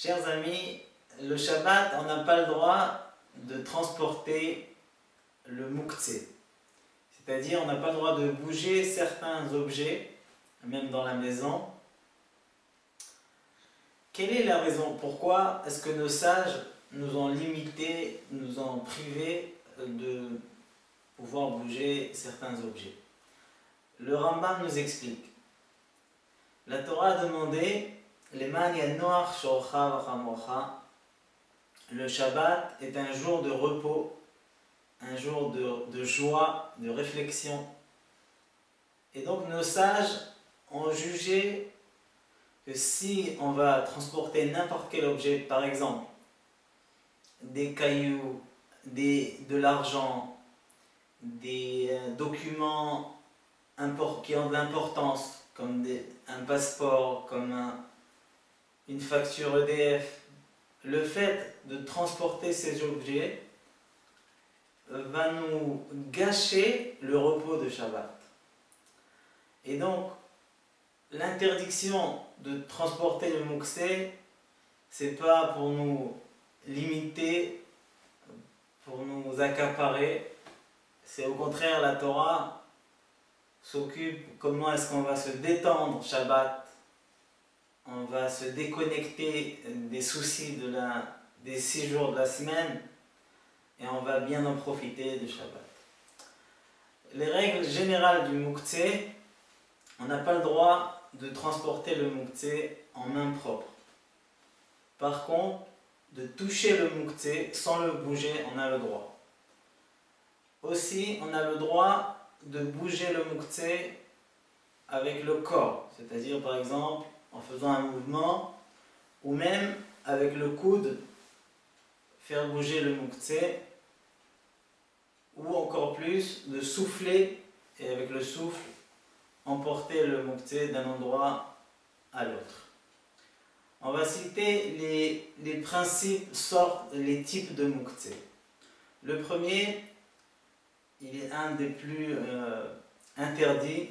Chers amis, le Shabbat, on n'a pas le droit de transporter le mouktsé. C'est-à-dire, on n'a pas le droit de bouger certains objets, même dans la maison. Quelle est la raison? Pourquoi est-ce que nos sages nous ont limité, nous ont privé de pouvoir bouger certains objets? Le Rambam nous explique. La Torah a demandé le Shabbat est un jour de repos, un jour de joie, de réflexion. Et donc nos sages ont jugé que si on va transporter n'importe quel objet, par exemple des cailloux, de l'argent, des documents qui ont de l'importance, comme un passeport, comme une facture EDF, le fait de transporter ces objets va nous gâcher le repos de Shabbat. Et donc, l'interdiction de transporter le mouktsé, c'est pas pour nous limiter, pour nous accaparer, c'est au contraire la Torah s'occupe comment est-ce qu'on va se détendre Shabbat, on va se déconnecter des soucis des 6 jours de la semaine et on va bien en profiter de Shabbat. Les règles générales du mouktsé, on n'a pas le droit de transporter le mouktsé en main propre. Par contre, de toucher le mouktsé sans le bouger, on a le droit. Aussi, on a le droit de bouger le mouktsé avec le corps, c'est-à-dire par exemple en faisant un mouvement ou même avec le coude faire bouger le mouktsé, ou encore plus de souffler et avec le souffle emporter le mouktsé d'un endroit à l'autre. On va citer les principes, les types de mouktsé. Le premier, il est un des plus interdits,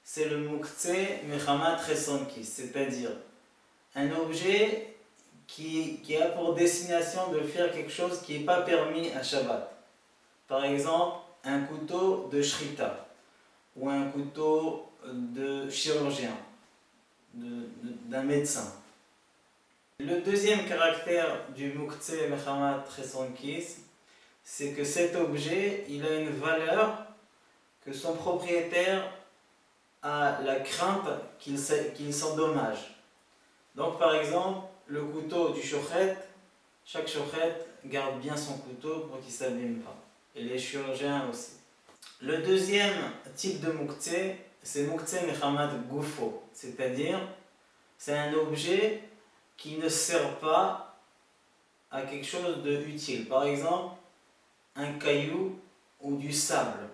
c'est le mouktsé mechamat resonkis, c'est-à-dire un objet qui a pour destination de faire quelque chose qui n'est pas permis à Shabbat. Par exemple, un couteau de shrita ou un couteau de chirurgien, d'un médecin. Le deuxième caractère du mouktsé mechamat resonkis, c'est que cet objet, il a une valeur que son propriétaire a la crainte qu'il s'endommage. Donc par exemple, le couteau du shochet, chaque shochet garde bien son couteau pour qu'il ne s'abîme pas. Et les chirurgiens aussi. Le deuxième type de mouktsé, c'est mouktsé mechamat gufo, c'est-à-dire c'est un objet qui ne sert pas à quelque chose d'utile. Par exemple, un caillou ou du sable.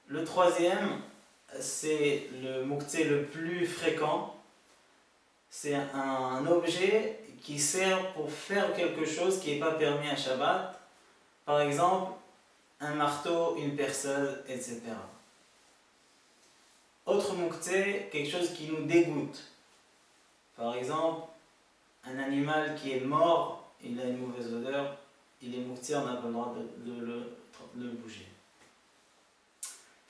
Le troisième, c'est le mouktsé le plus fréquent. C'est un objet qui sert pour faire quelque chose qui n'est pas permis à Shabbat. Par exemple, un marteau, une perceuse, etc. Autre mouktsé, quelque chose qui nous dégoûte. Par exemple, un animal qui est mort, il a une mauvaise odeur, il est mouktsé, on n'a pas le droit de le bouger.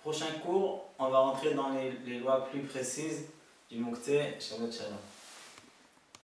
Prochain cours, on va rentrer dans les lois plus précises du mouktsé. Shabbat shalom.